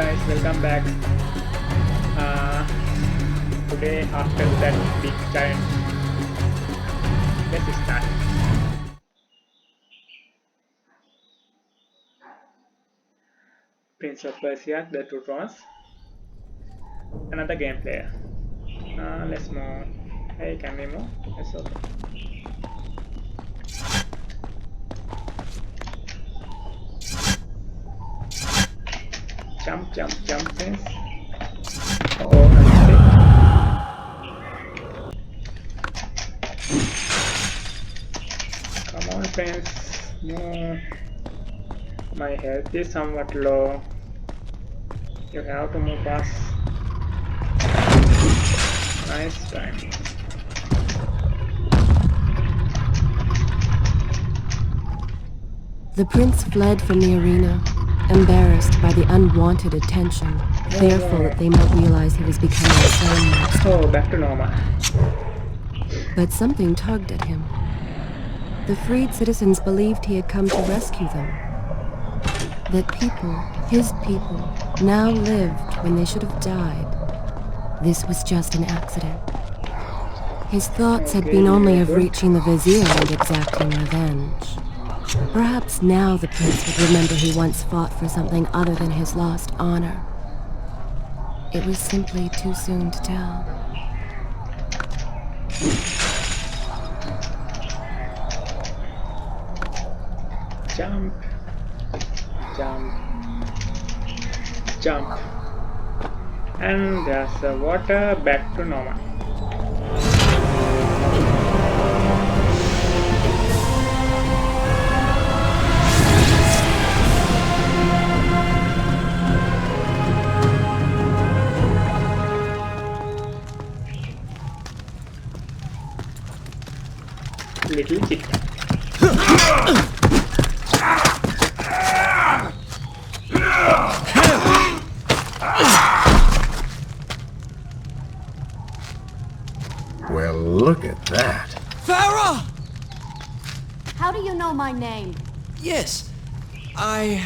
guys, welcome back. Today after that big giant, let's start. Prince of Persia, The Two Thrones, another gameplay. Let's move. Hey, can we move? It's okay. Jump, jump, jump, friends. Oh, come on, friends. No. My health is somewhat low. You have to move fast. Nice time. The prince fled from the arena, embarrassed by the unwanted attention, fearful that they might realize he was becoming a sand monster. Oh, back to normal. But something tugged at him. The freed citizens believed he had come to rescue them. That people, his people, now lived when they should have died. This was just an accident. His thoughts had been only of reaching the vizier and exacting revenge. Perhaps now the prince would remember he once fought for something other than his lost honor. It was simply too soon to tell. Jump, jump, jump. And there's the water, back to normal. Little chicken. Well, look at that. Farah! How do you know my name? Yes, I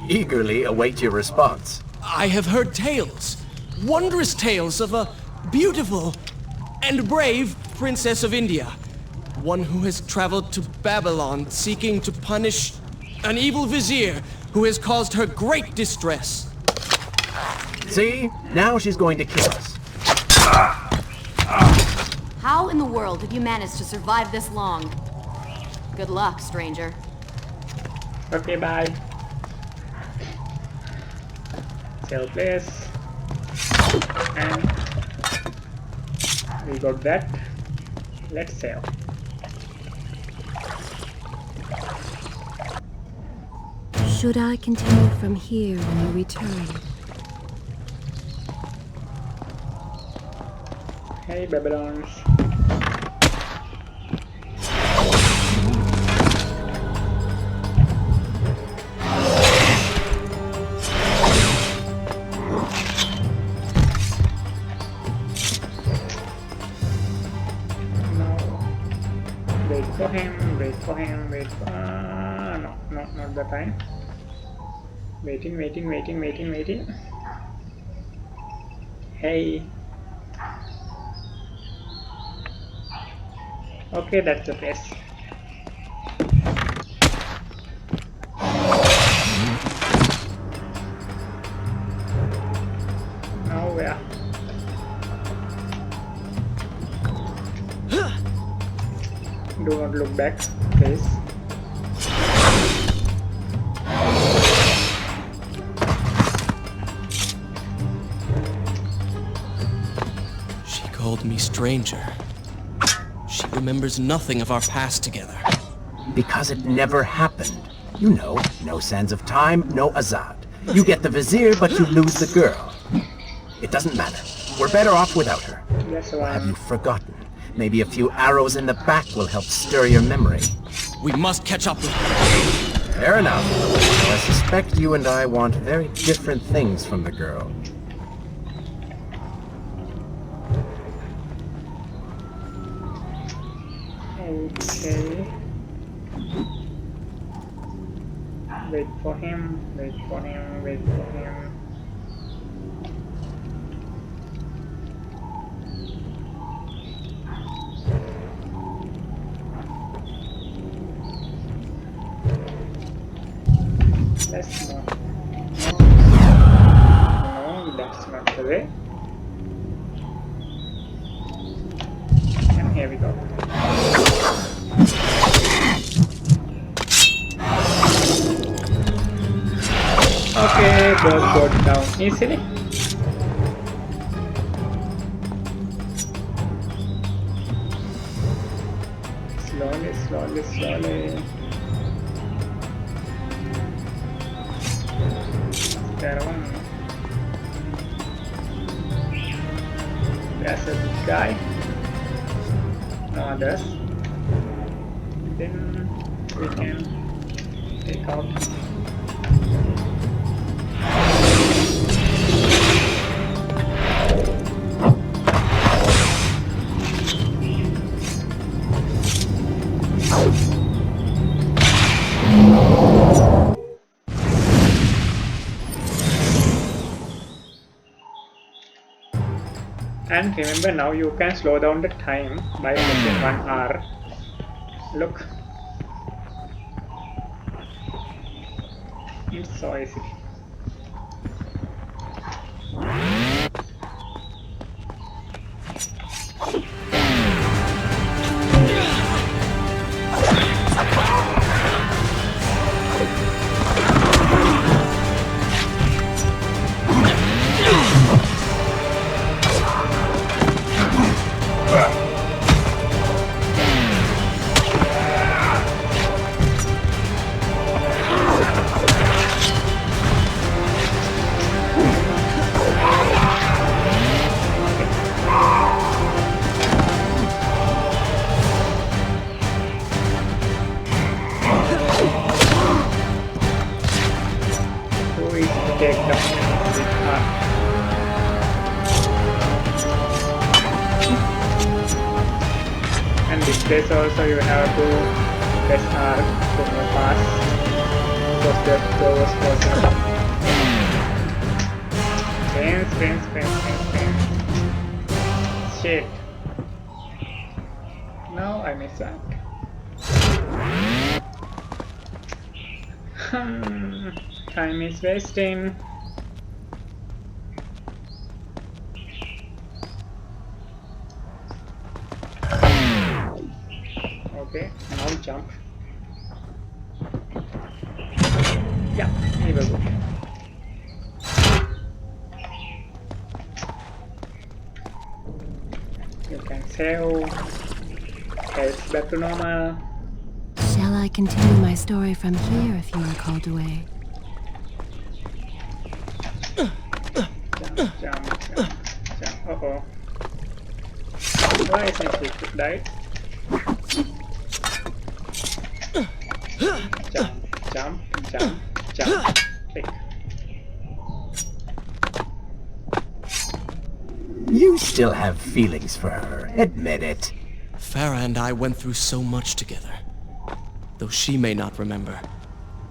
eagerly await your response. I have heard tales, wondrous tales of a beautiful and brave princess of India. One who has traveled to Babylon seeking to punish an evil vizier who has caused her great distress. See? Now she's going to kill us. How in the world did you manage to survive this long? Good luck, stranger. Okay, bye. Sell place. And we got that. Let's sell. Should I continue from here when you return? Hey, Babylons. Wait for him, wait for him, wait for... no, not the time. Waiting. Hey. Okay, that's the place. Now where? Do not look back, please. She called me stranger. She remembers nothing of our past together. Because it never happened. You know, no sands of time, no Azad. You get the vizier, but you lose the girl. It doesn't matter. We're better off without her. Yes, Or have you forgotten? Maybe a few arrows in the back will help stir your memory. We must catch up with her. Fair enough. I suspect you and I want very different things from the girl. Okay. Wait for him, wait for him, wait for him. Let's move. No, that's not the way. And here we go. Okay, both got down easily. Slowly, slowly, slowly. There one. There's a big guy. No others. Then we can take out. And remember, now you can slow down the time by pressing 1R. Look. It's so easy. Take down with R. And this place also you have to press R to move fast because the door was closing. Spin. Shit. Now I miss that. Time is wasting. Okay, now jump. Yeah, here we go. You can save. Health back to normal. Shall I continue my story from here if you are called away? Jump. Uh-oh. Why is my quick died? Jump. Click. You still have feelings for her, admit it. Farah and I went through so much together. Though she may not remember,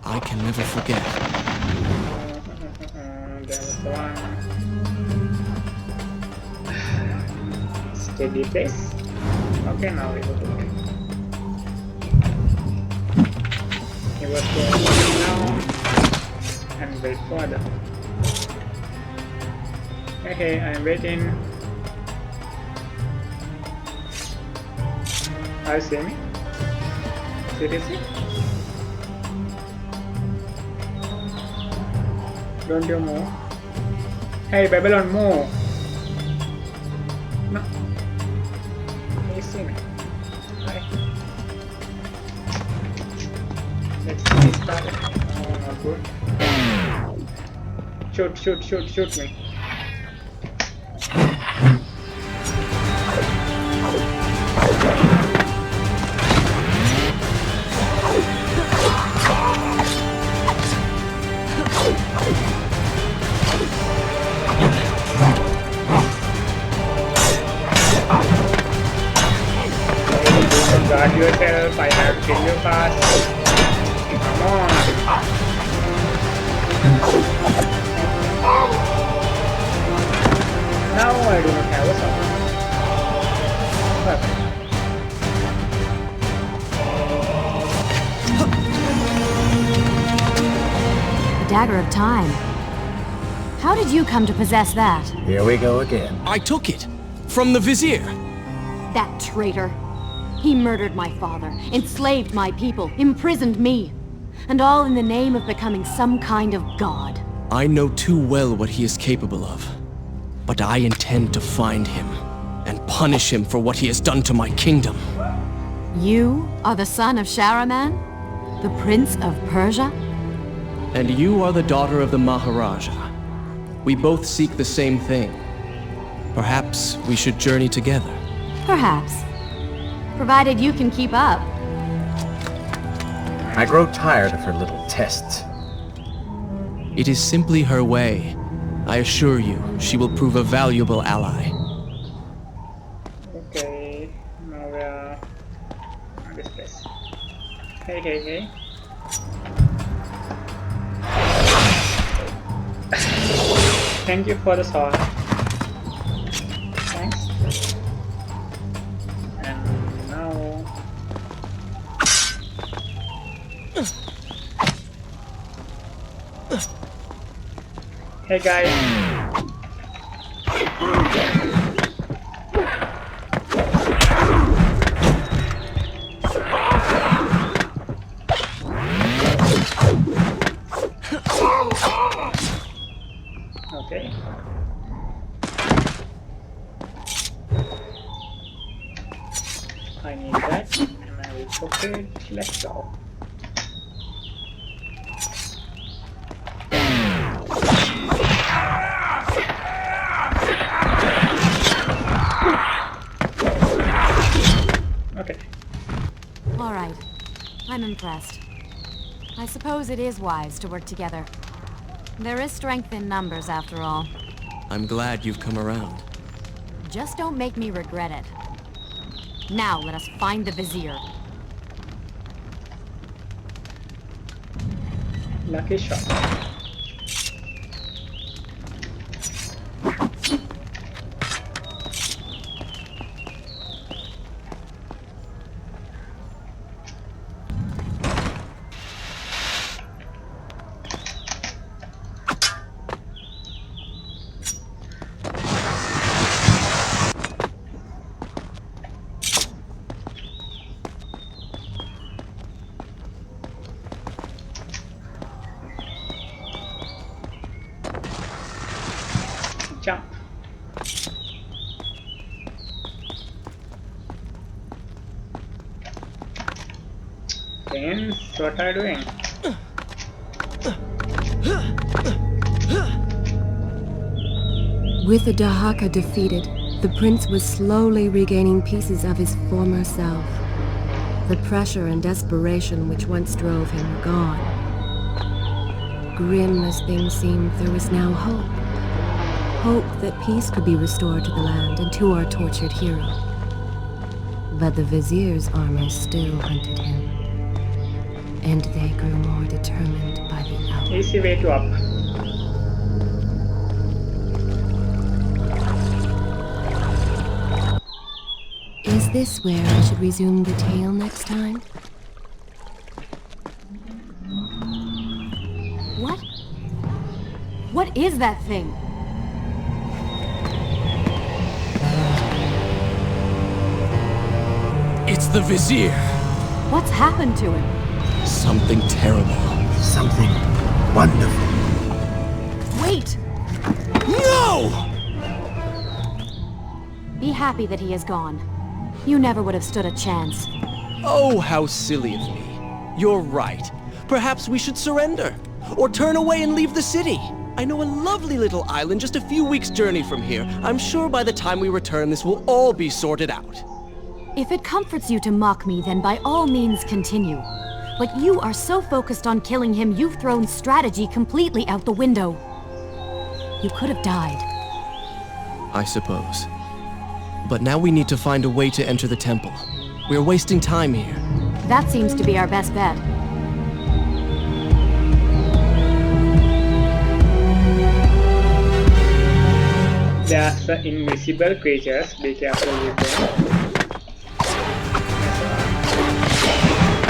I can never forget. There was one. Steady place. Okay, now we go to it. He was going down and wait further. Okay, I'm waiting. Are you seeing me? Seriously? Don't you move? Hey, Babylon, move! No. Can you see me? Hi. Let's see this part. Oh, not good. Shoot me. Guard yourself, I have to kill you fast. Come on. Now I do not have a summon. Perfect. Dagger of Time. How did you come to possess that? Here we go again. I took it from the Vizier. That traitor. He murdered my father, enslaved my people, imprisoned me. And all in the name of becoming some kind of god. I know too well what he is capable of. But I intend to find him and punish him for what he has done to my kingdom. You are the son of Shahraman? The Prince of Persia? And you are the daughter of the Maharaja. We both seek the same thing. Perhaps we should journey together. Perhaps. Provided you can keep up. I grow tired of her little tests. It is simply her way. I assure you, she will prove a valuable ally. Okay, now we are on this place. Hey. Thank you for the sword. Thanks. And now... Hey guys. Okay. I need that, and I will cook it. Let's go. Okay. All right. I'm impressed. I suppose it is wise to work together. There is strength in numbers, after all. I'm glad you've come around. Just don't make me regret it. Now let us find the Vizier. Lucky shot. Jump. Prince, what are you doing? With the Dahaka defeated, the prince was slowly regaining pieces of his former self. The pressure and desperation which once drove him were gone. Grim as things seemed, there was now hope. Hope that peace could be restored to the land and to our tortured hero. But the Vizier's armor still hunted him. And they grew more determined by the hour. Easy way to up. Is this where I should resume the tale next time? What? What is that thing? It's the Vizier. What's happened to him? Something terrible. Something wonderful. Wait! No! Be happy that he is gone. You never would have stood a chance. Oh, how silly of me. You're right. Perhaps we should surrender. Or turn away and leave the city. I know a lovely little island just a few weeks' journey from here. I'm sure by the time we return, this will all be sorted out. If it comforts you to mock me, then by all means continue. But you are so focused on killing him, you've thrown strategy completely out the window. You could have died. I suppose. But now we need to find a way to enter the temple. We're wasting time here. That seems to be our best bet. There's the invisible creatures. Be careful with them.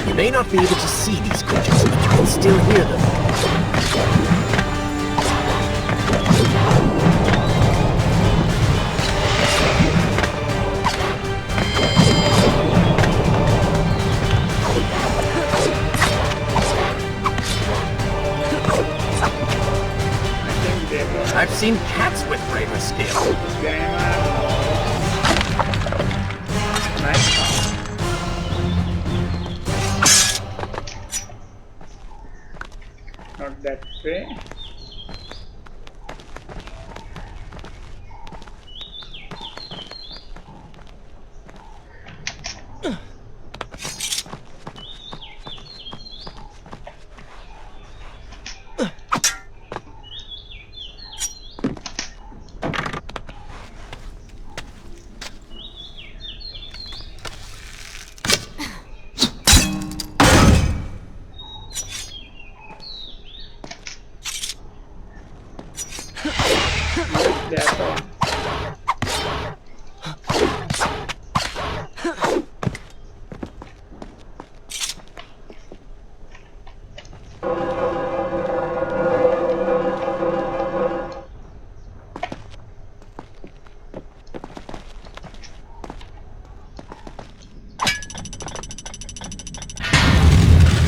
You may not be able to see these creatures, but you can still hear them. seen cats with braver skill. Nice. Not that way. Therefore.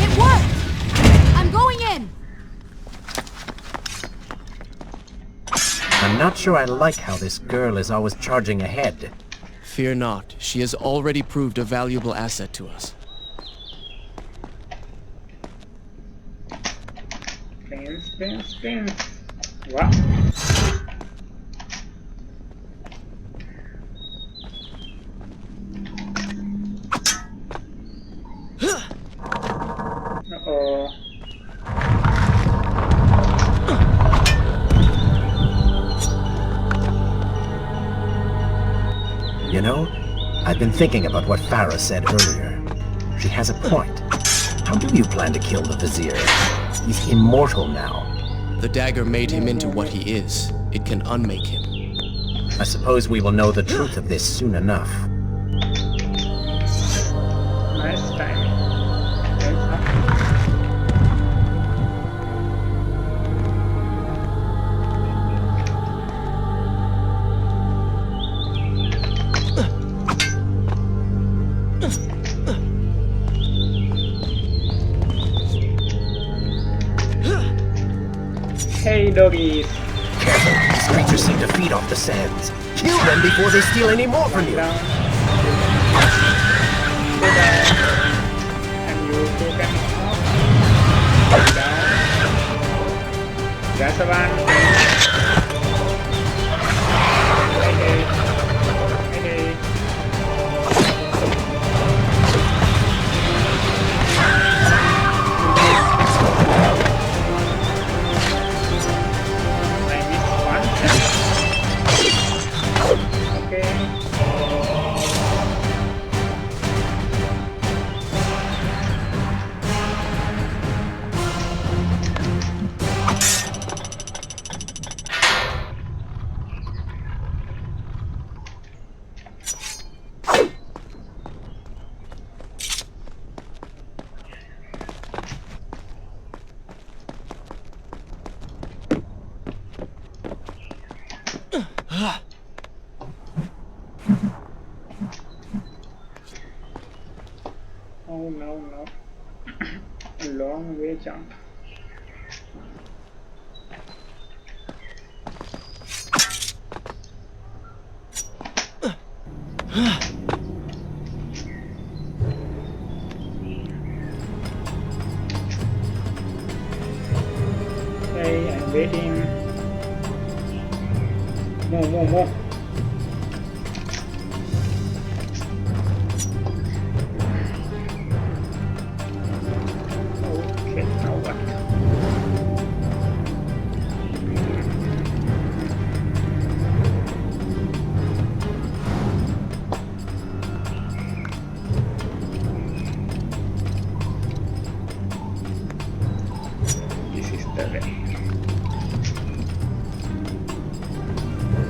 It worked! I'm going in! I'm not sure I like how this girl is always charging ahead. Fear not, she has already proved a valuable asset to us. Spins. Wow. Uh-oh. You know, I've been thinking about what Farah said earlier. She has a point. How do you plan to kill the Vizier? He's immortal now. The dagger made him into what he is. It can unmake him. I suppose we will know the truth of this soon enough. Nice timing. Hey doggies. Careful, these creatures seem to feed off the sands. Kill them before they steal any more from you. Down. Go down. And you two can up. Down. That's a one. Hey. Oh no. Long way jump. Hey, I'm waiting. More. Okay, now what? This is the way.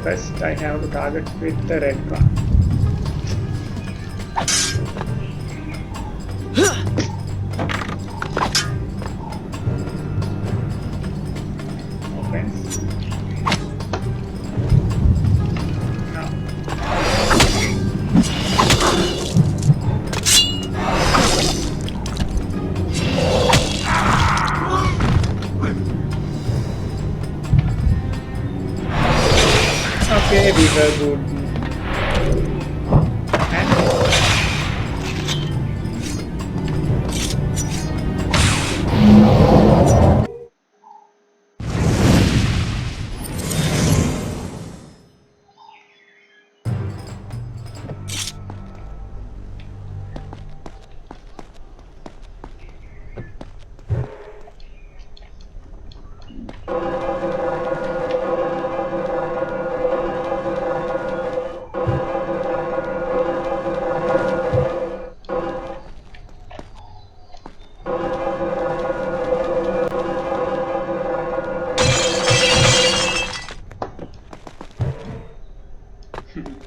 First, I have to target with the red one. Offense. Now. Okay, we were good. And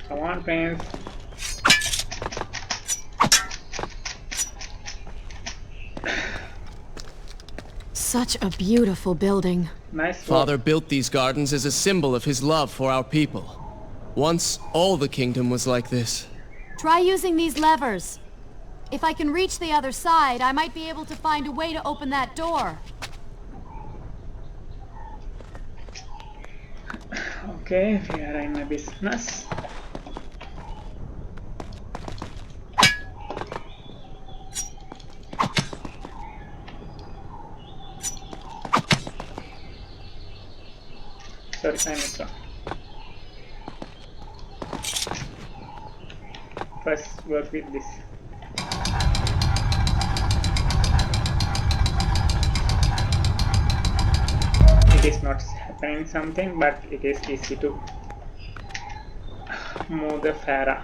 come on, friends. Such a beautiful building. Nice work. Father built these gardens as a symbol of his love for our people. Once, all the kingdom was like this. Try using these levers. If I can reach the other side, I might be able to find a way to open that door. Okay, we are in a business. Sorry, I missed one. First, work with this. It is not happening something, but it is easy to move the Farah.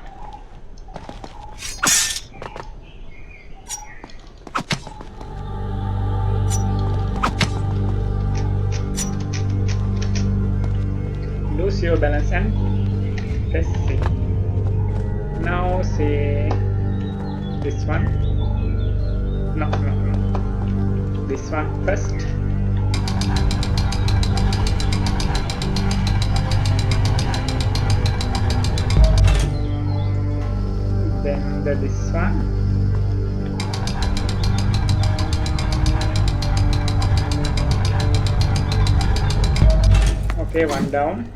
Lose your balance and press C. Now see this one. No. This one first. Then this one. Okay, one down.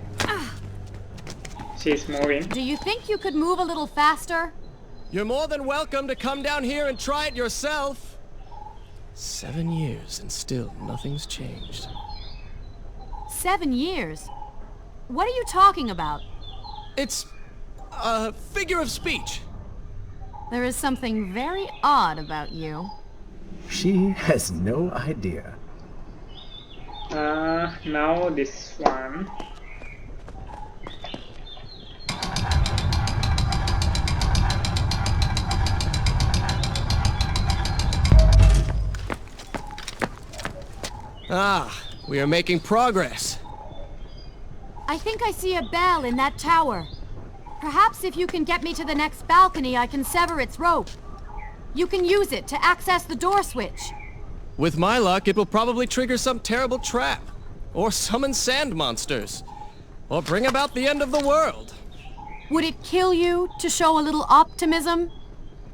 She's moving. Do you think you could move a little faster? You're more than welcome to come down here and try it yourself. 7 years and still nothing's changed. 7 years? What are you talking about? It's a figure of speech. There is something very odd about you. She has no idea. Now this one. Ah, we are making progress. I think I see a bell in that tower. Perhaps if you can get me to the next balcony, I can sever its rope. You can use it to access the door switch. With my luck, it will probably trigger some terrible trap. Or summon sand monsters. Or bring about the end of the world. Would it kill you to show a little optimism?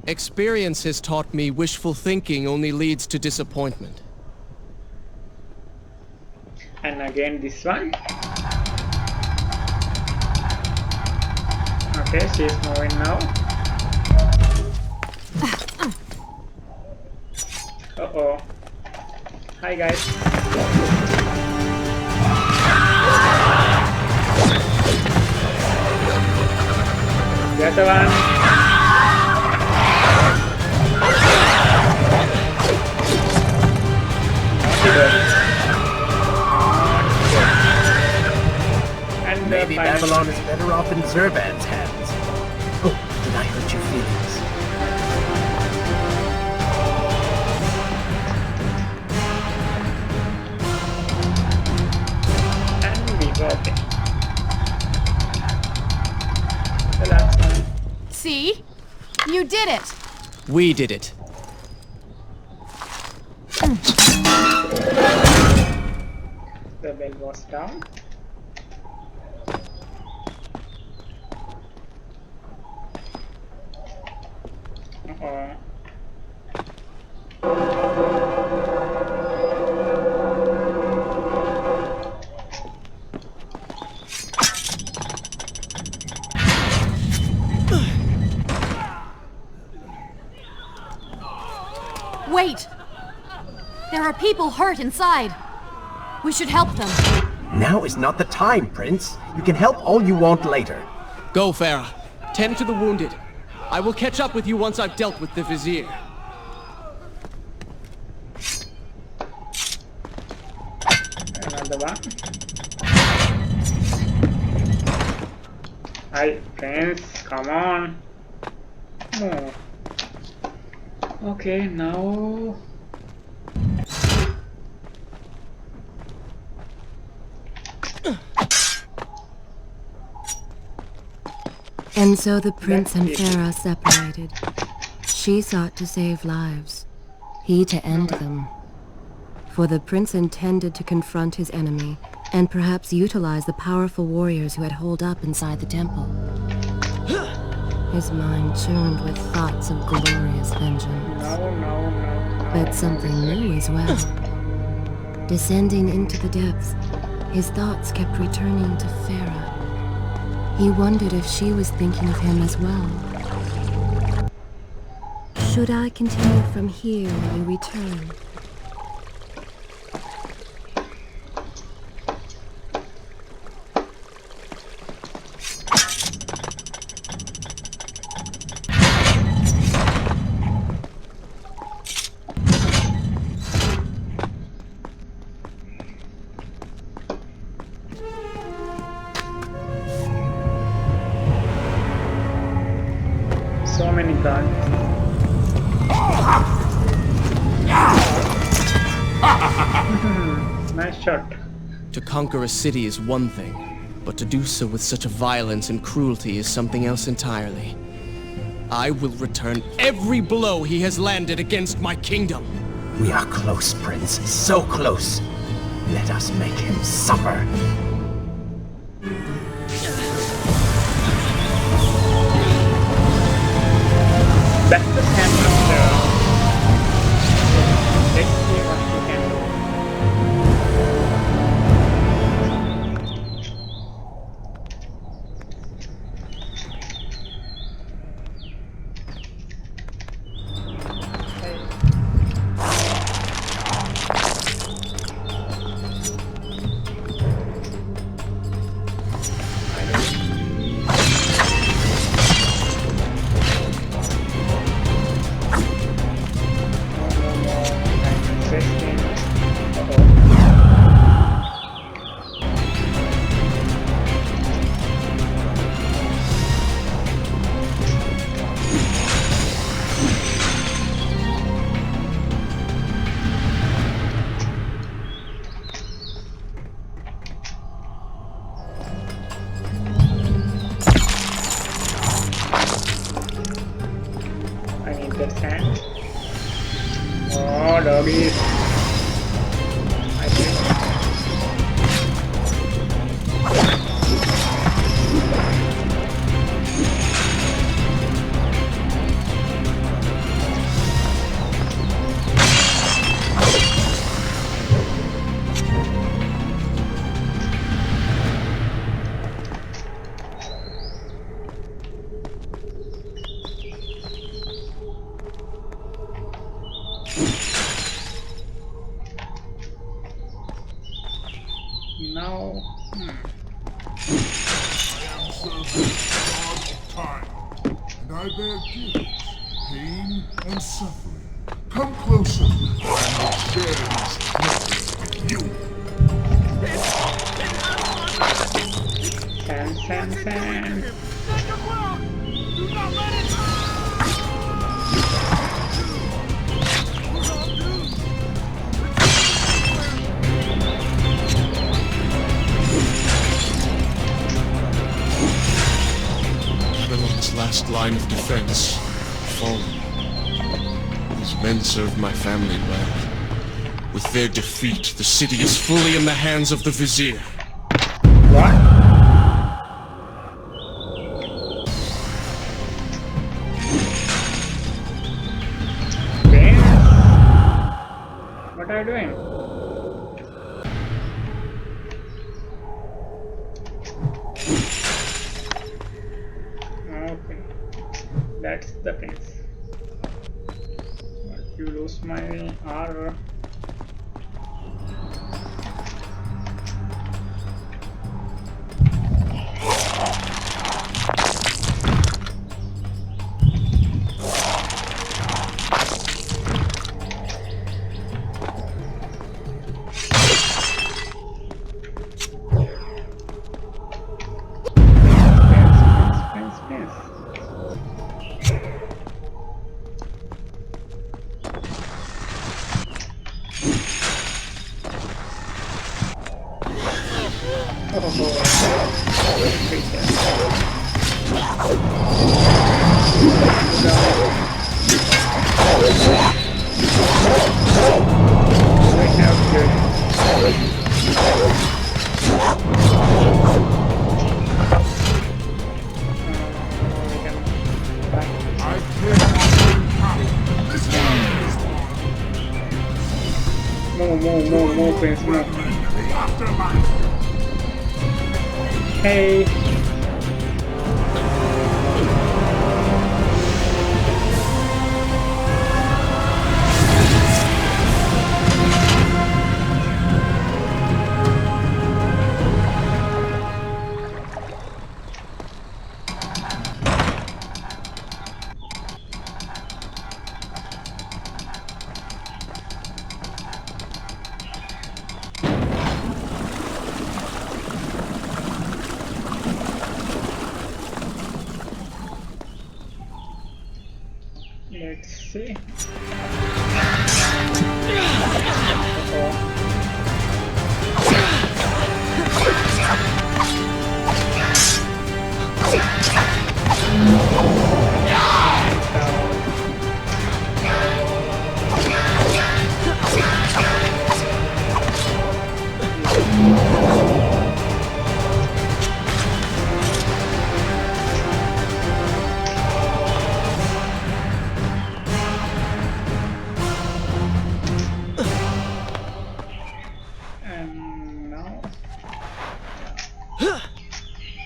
Experience has taught me wishful thinking only leads to disappointment. And again this one. Okay, she's moving now. Uh-oh. Hi guys. The other one. And Maybe Babylon is better off in Zurban's hands. Oh, did I hurt your feelings? And we got it. The last one. See? You did it! We did it. The bell was down. Uh-oh. are people hurt inside. We should help them. Now is not the time, Prince. You can help all you want later. Go, Farah. Tend to the wounded. I will catch up with you once I've dealt with the Vizier. Another one. Hi, Prince. Come on. No. Okay, now. And so the prince and Farah separated. She sought to save lives, he to end them. For the prince intended to confront his enemy, and perhaps utilize the powerful warriors who had holed up inside the temple. His mind churned with thoughts of glorious vengeance. No. But something new as well. Descending into the depths, his thoughts kept returning to Farah. He wondered if she was thinking of him as well. Should I continue from here when we return? So many guards. Nice shot. To conquer a city is one thing, but to do so with such a violence and cruelty is something else entirely. I will return every blow he has landed against my kingdom. We are close, Prince. So close. Let us make him suffer. That's the center. Let's see what we can do. I need that sand. Oh, doggy. I think. Now, I am serving the god of time, and I bear gifts, pain, and suffering. Come closer, and I will share these gifts with you. sand. Do not let it Babylon's last line of defense fallen. These men served my family well. With their defeat, the city is fully in the hands of the Vizier. What? Prince? What are you doing? Okay, that's the prince. But you lose my R. Move, Prince, move. Hey. Let's see.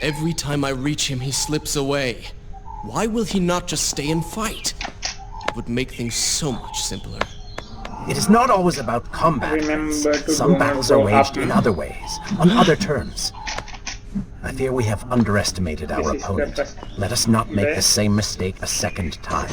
Every time I reach him, he slips away. Why will he not just stay and fight? It would make things so much simpler. It is not always about combat. Remember to Some do battles not are go waged up. in other ways, on other terms. I fear we have underestimated our This is the opponent. first Let us not make there. the same mistake a second time.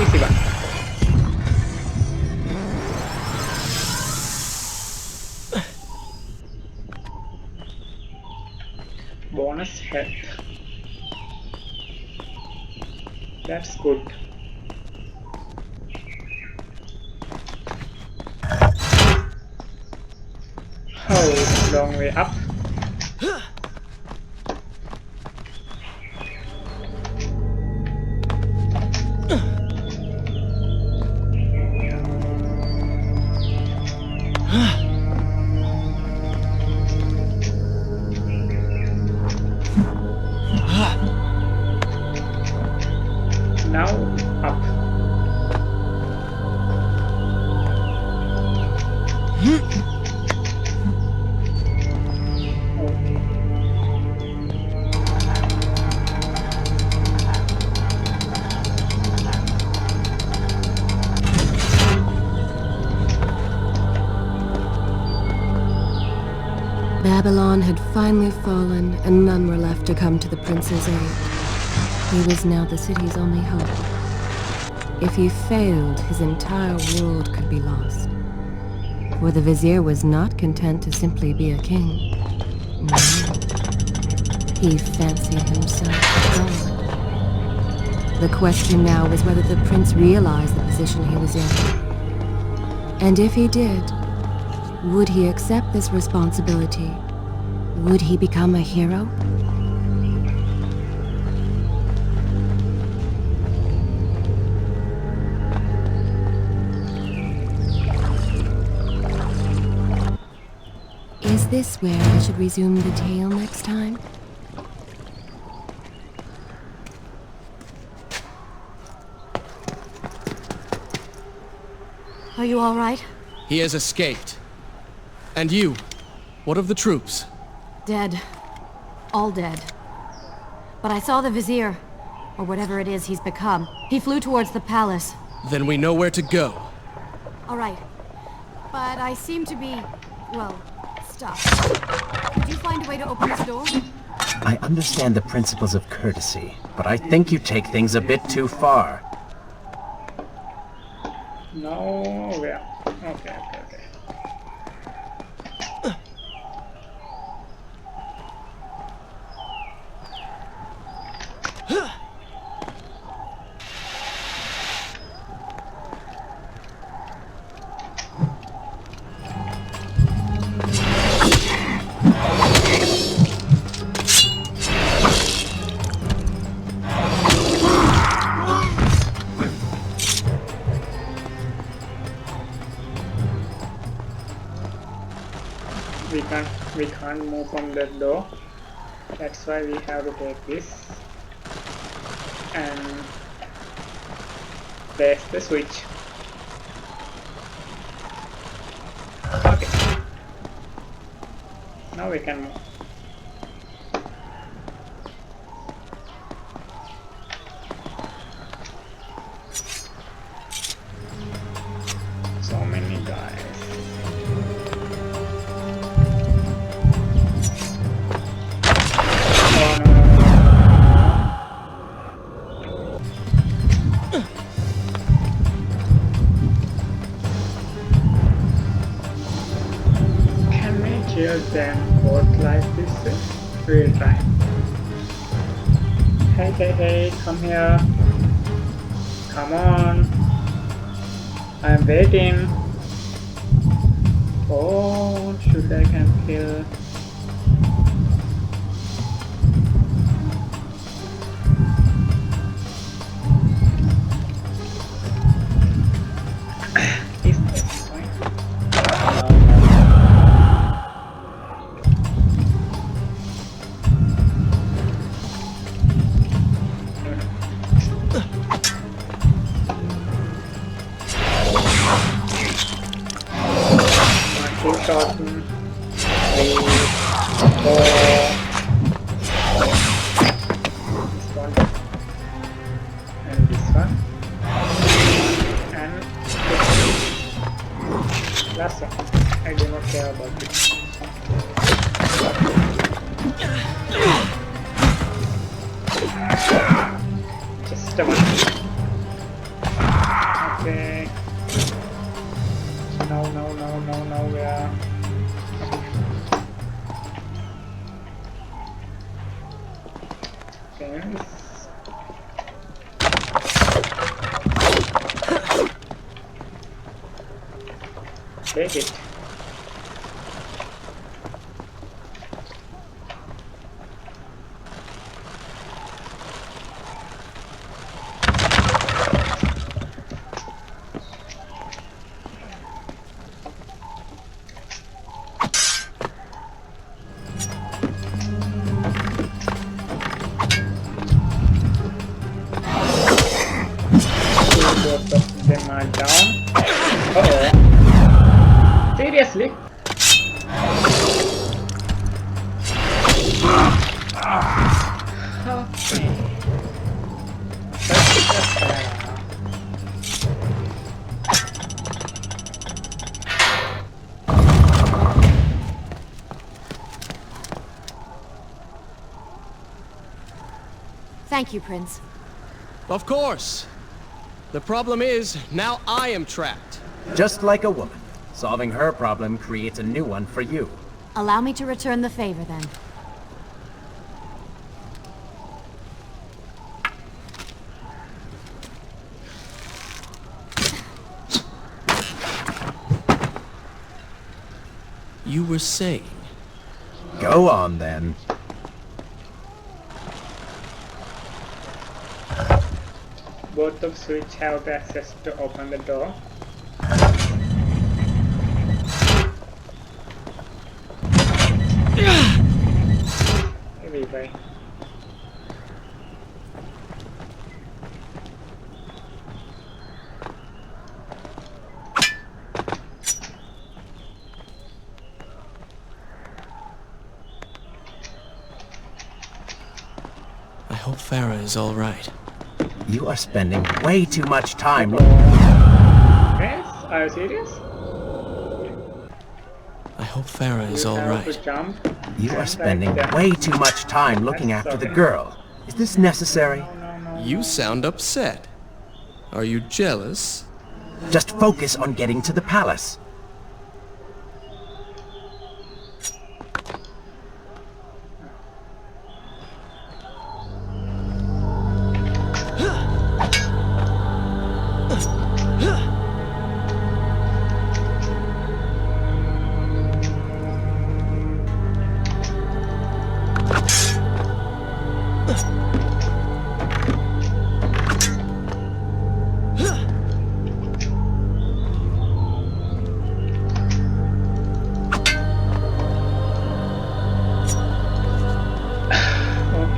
Easy one. Bonus health. That's good. Oh, long way up. Now up. Babylon had finally fallen, and none were left to come to the prince's aid. He was now the city's only hope. If he failed, his entire world could be lost. For the vizier was not content to simply be a king. No. He fancied himself God. The question now was whether the prince realized the position he was in. And if he did, would he accept this responsibility? Would he become a hero? Is this where I should resume the tale next time? Are you all right? He has escaped. And you? What of the troops? Dead. All dead. But I saw the vizier. or whatever it is he's become. He flew towards the palace. Then we know where to go. All right. But I seem to be, well, stuck. Could you find a way to open this door? I understand the principles of courtesy, but I think you take things a bit too far. No, where? Okay. We can't move from that door. That's why we have to take this and place the switch. Okay. Now we can move. So many guys. Them both like this real time. Hey, come here. Come on. I'm waiting. Oh, should I can kill? Is this fine? Shorten 3, 4, this one and this one and this last one. I do not care about this. Just a one. Okay. No, where? Okay. Take it. Both of them are down. Uh-oh. Seriously? Okay. Thank you, Prince. Of course. The problem is, now I am trapped. Just like a woman. Solving her problem creates a new one for you. Allow me to return the favor, then. You were saying? Go on, then. Both of switch have access to open the door. Maybe by. I hope Farah is all right. You are spending way too much time. Yes, are you serious? I hope Farah is You all have to right. jump You are and spending right there. way too much time looking That's after the okay. girl. Is this necessary? No. You sound upset. Are you jealous? Just focus on getting to the palace.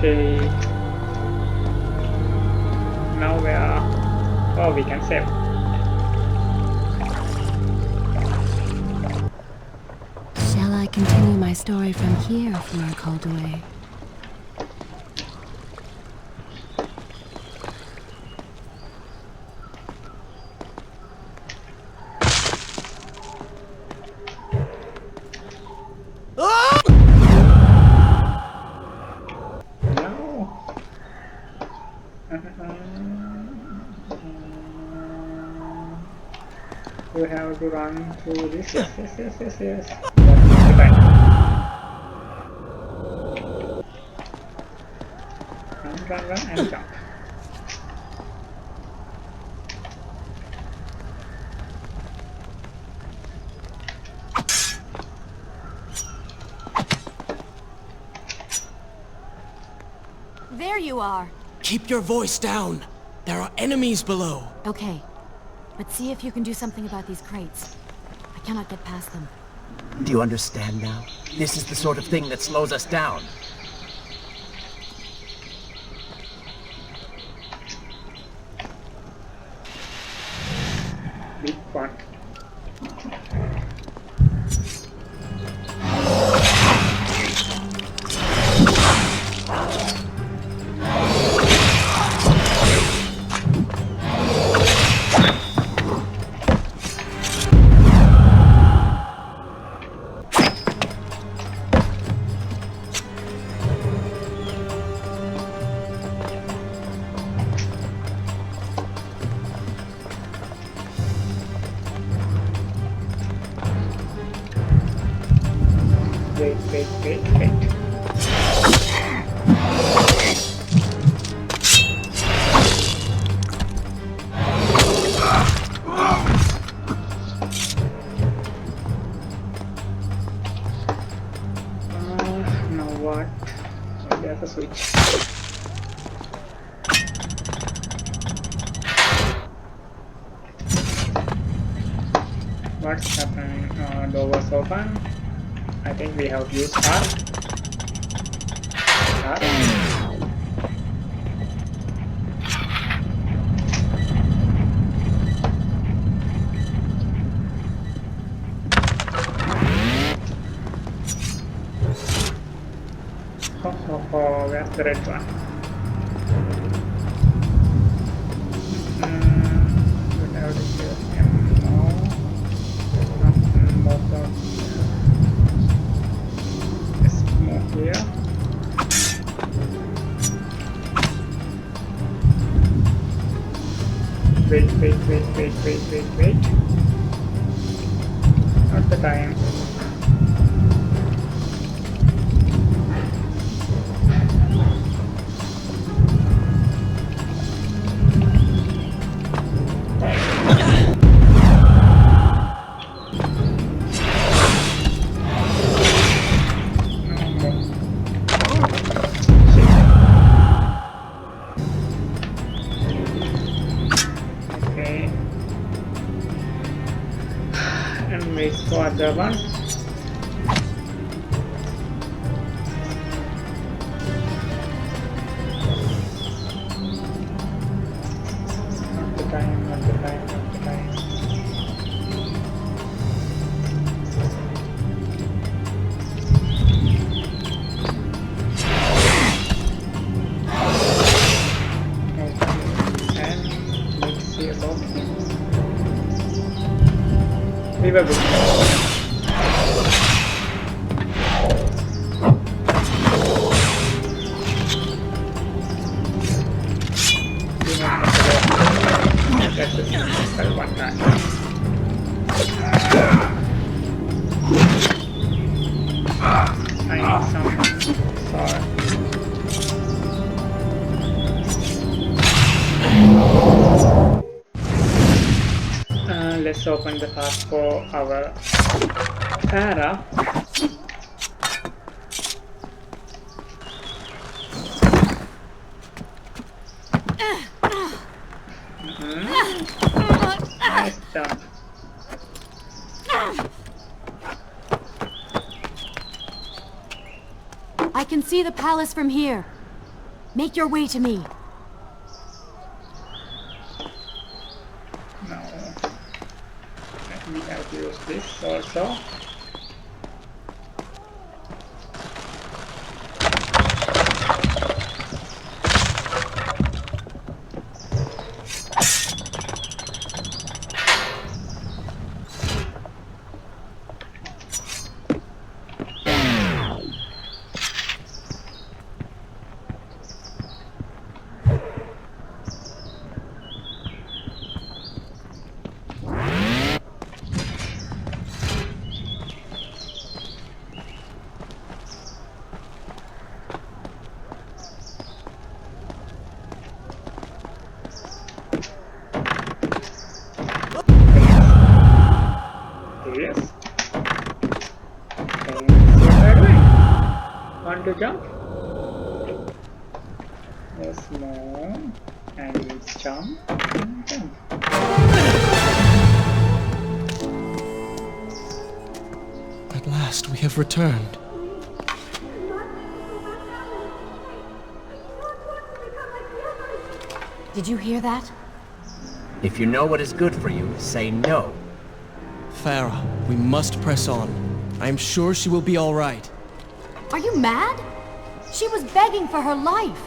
Okay. Now we are. Oh, we can save. Shall I continue my story from here if you are called away? No. You have to run through this. Yes. Okay, run and jump. There you are. Keep your voice down. There are enemies below. Okay. But see if you can do something about these crates. I cannot get past them. Do you understand now? This is the sort of thing that slows us down. Big one. Wait. Now what? There's a switch. What's happening? Door was open. I think we have used R. Oh, where's the red one? Don't have to kill him now. Let's move here. Wait. Not the time. Okay. And wait for the one. Not the time. we were good. That's just one time. I need some. Sorry. Let's open the path for our Farah. Nice jump. I can see the palace from here. Make your way to me. No. We have to use this also. Yes. And what are you doing? Want to jump? There's more. And jump. And jump. At last, we have returned. Did you hear that? If you know what is good for you, say no. Farah, we must press on. I am sure she will be all right. Are you mad? She was begging for her life.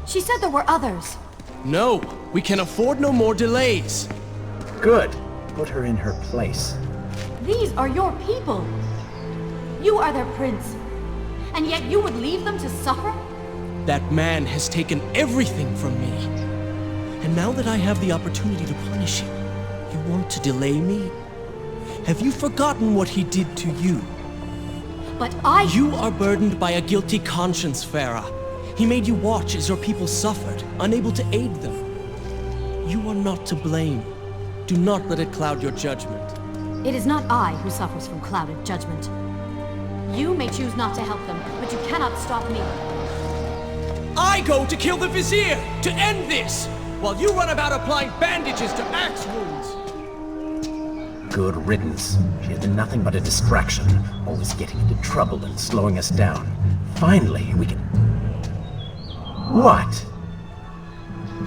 She said there were others. No, we can afford no more delays. Good. Put her in her place. These are your people. You are their prince. And yet you would leave them to suffer? That man has taken everything from me. And now that I have the opportunity to punish him, you want to delay me? Have you forgotten what he did to you? But You are burdened by a guilty conscience, Farah. He made you watch as your people suffered, unable to aid them. You are not to blame. Do not let it cloud your judgment. It is not I who suffers from clouded judgment. You may choose not to help them, but you cannot stop me. I go to kill the Vizier, to end this, while you run about applying bandages to axe wounds. Good riddance. She has been nothing but a distraction, always getting into trouble and slowing us down. Finally, we can... What?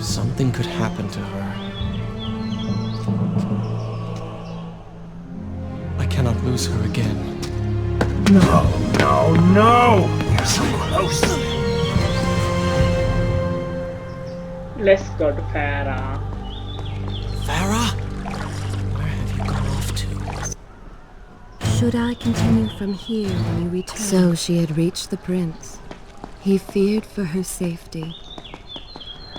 Something could happen to her. I cannot lose her again. No, no, no! We're so close. Let's go to Farah. Farah? Where have you gone off to? Should I continue from here when you return? So she had reached the prince. He feared for her safety.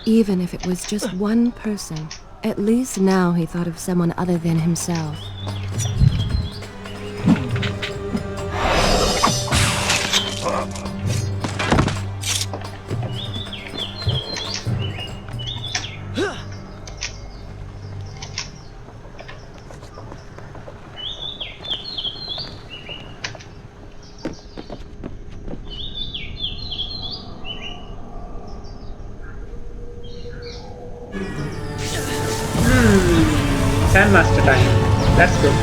Even if it was just one person, at least now he thought of someone other than himself. Sandmaster time. That's good.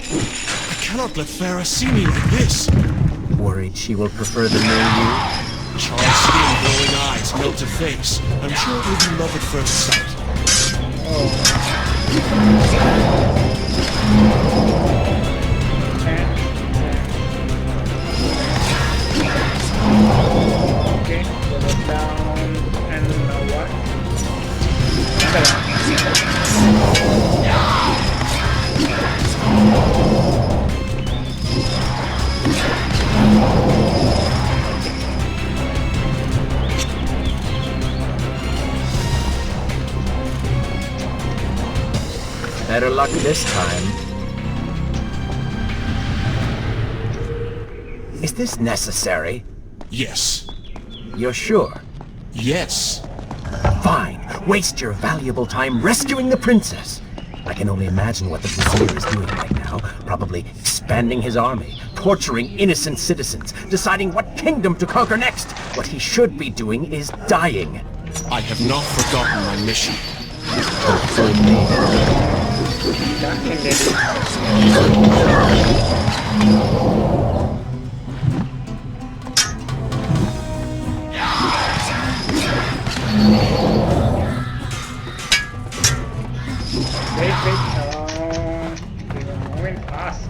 I cannot let Farah see me like this. Worried she will prefer the new you? Charred skin, glowing eyes, melted face. I'm sure it will be love at first sight. Better luck this time. Is this necessary? Yes. You're sure? Yes. Fine. Waste your valuable time rescuing the princess. I can only imagine what the Vizier is doing right now. Probably expanding his army, torturing innocent citizens, deciding what kingdom to conquer next. What he should be doing is dying. I have not forgotten my mission. Hopefully me. Wait, we were moving fast.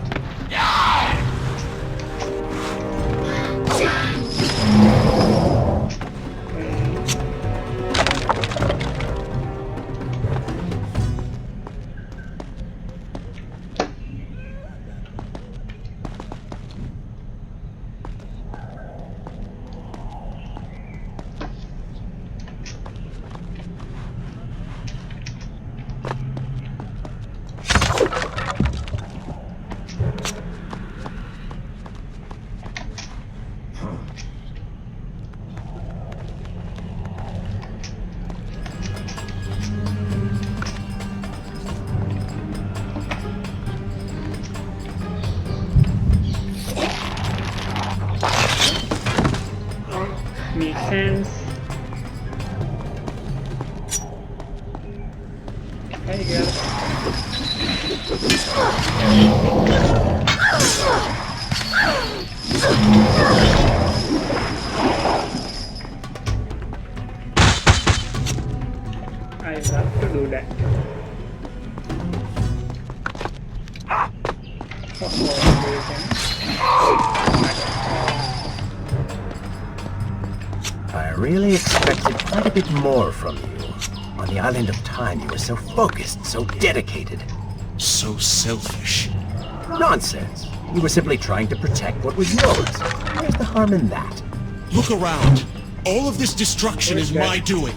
Makes sense. There you go. I love to do that. I really expected quite a bit more from you. On the island of time, you were so focused, so dedicated. So selfish. Nonsense. You were simply trying to protect what was yours. Where's the harm in that? Look around. All of this destruction is my doing.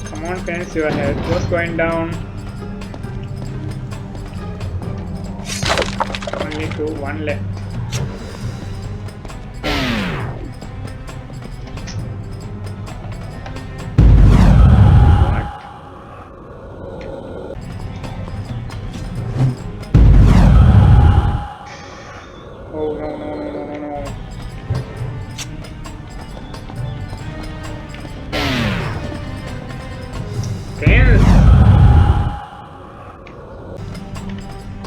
Come on, fence, your head was going down. Only two, one left. Oh no no no no no no. Fence!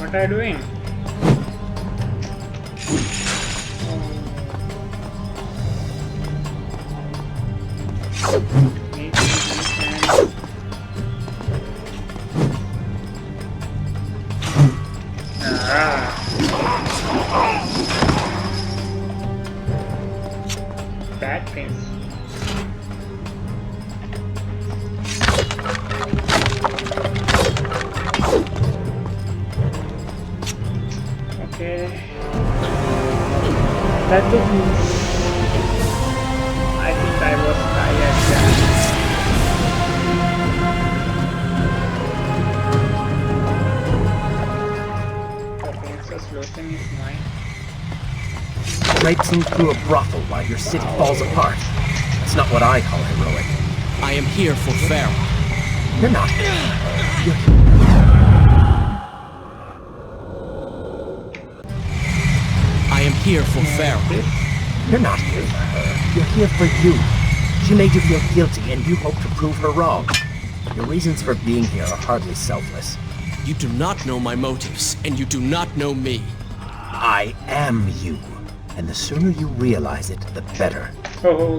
What are you doing? Bad things. Okay. That took me. I think I was tired there. Just losing his mind. Traipsing through a brothel while your city falls apart. That's not what I call heroic. I am here for Farah. You're not. I am here for Farah. You're not here for her. You're here for you. She made you feel guilty, and you hope to prove her wrong. Your reasons for being here are hardly selfless. You do not know my motives, and you do not know me. I am you. And the sooner you realize it, the better. Oh.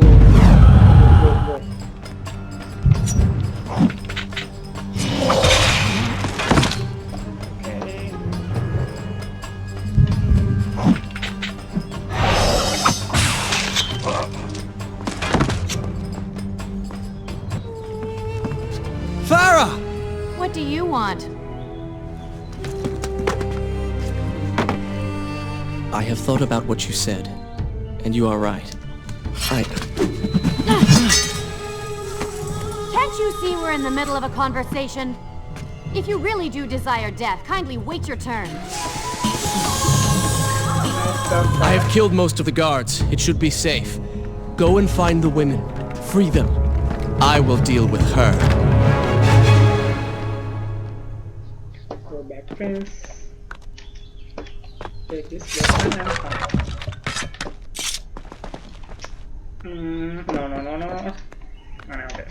What do you want? I have thought about what you said, and you are right. Can't you see we're in the middle of a conversation? If you really do desire death, kindly wait your turn. I have killed most of the guards. It should be safe. Go and find the women. Free them. I will deal with her. Go back, Prince. Take this weapon and come. No. Okay.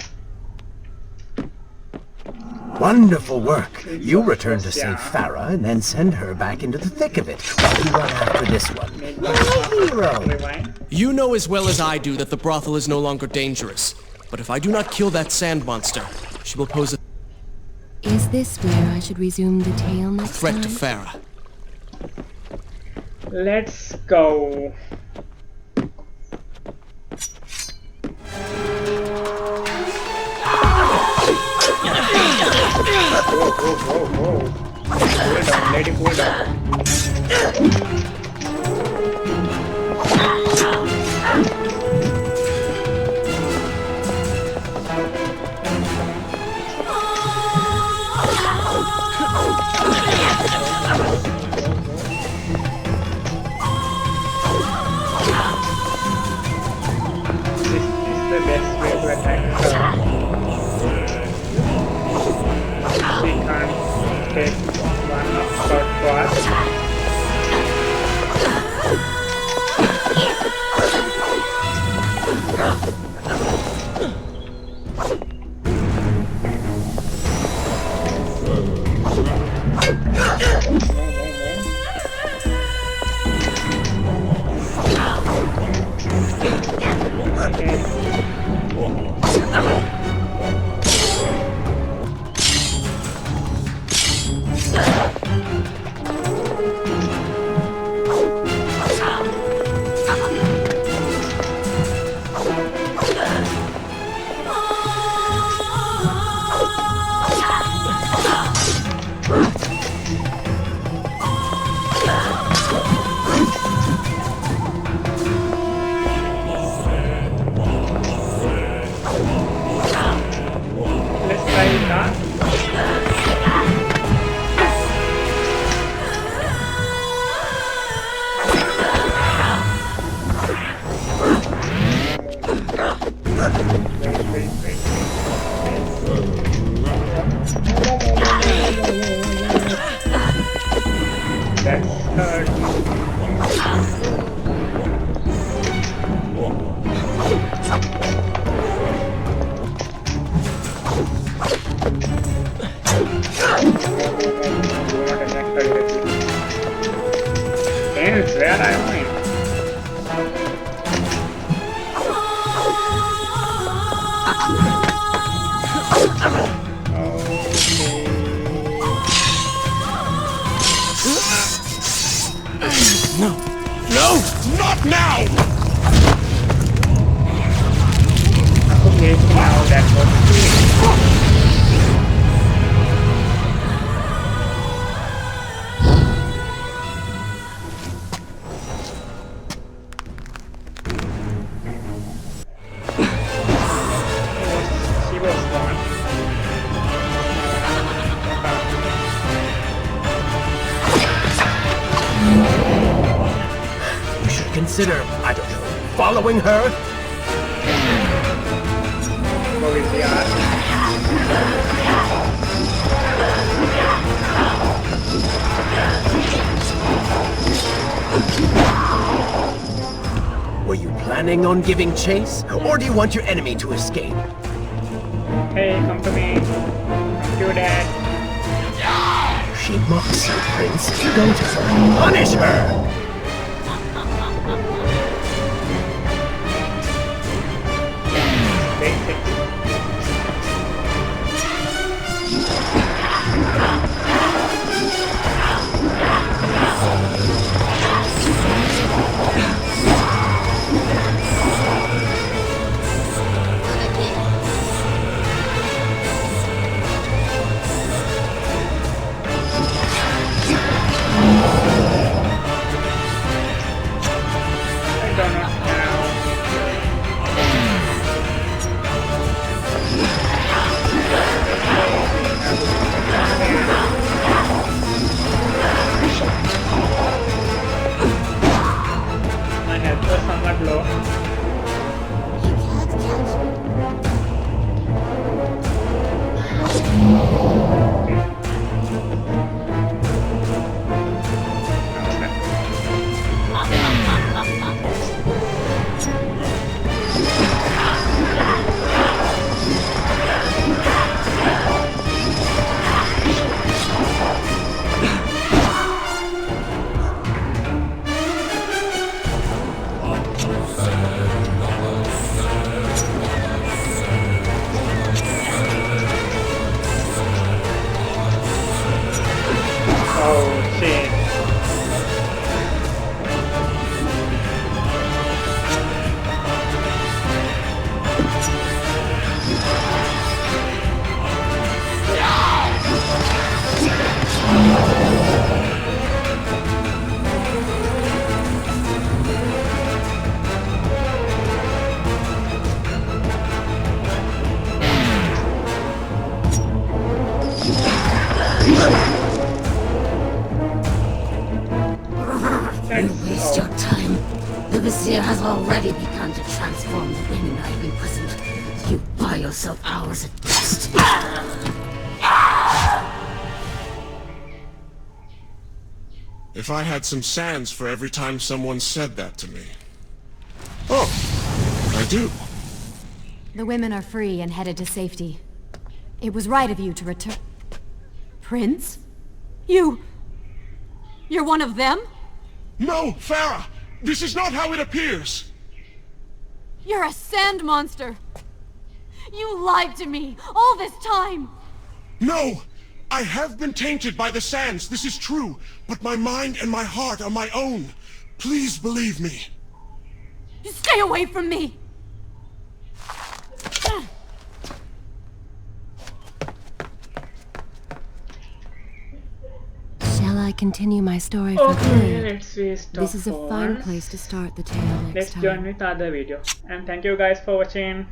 Wonderful work. You return to save Farah and then send her back into the thick of it while you run after this one. What a hero! Rewind. You know as well as I do that the brothel is no longer dangerous. But if I do not kill that sand monster, she will pose a Is this where I should resume the tale next threat time? to Farah. Let's go. Whoa. Cool down, lady, cool down. This is the best way to attack her. She can't take one shot for us. Let's try that. That's hurt. And it's where I went. No, not now! Okay, now that's what it is. She was gone. You should consider, I don't know, following her? Go with the art. Were you planning on giving chase, or do you want your enemy to escape? Hey, come to me. Do that. She mocks you, Prince. Go to her. Punish her! Basic. Waste your time. The Vizier has already begun to transform the women I've imprisoned. You buy yourself hours at best. If I had some sands for every time someone said that to me. Oh, I do. The women are free and headed to safety. It was right of you to return. Prince? You're one of them? No, Farah! This is not how it appears! You're a sand monster! You lied to me all this time! No! I have been tainted by the sands, this is true, but my mind and my heart are my own. Please believe me. Stay away from me! Shall I continue my story for Okay, good? let's see stop This is a for fine once. place to start the tale next Let's time. join with other video. And thank you guys for watching.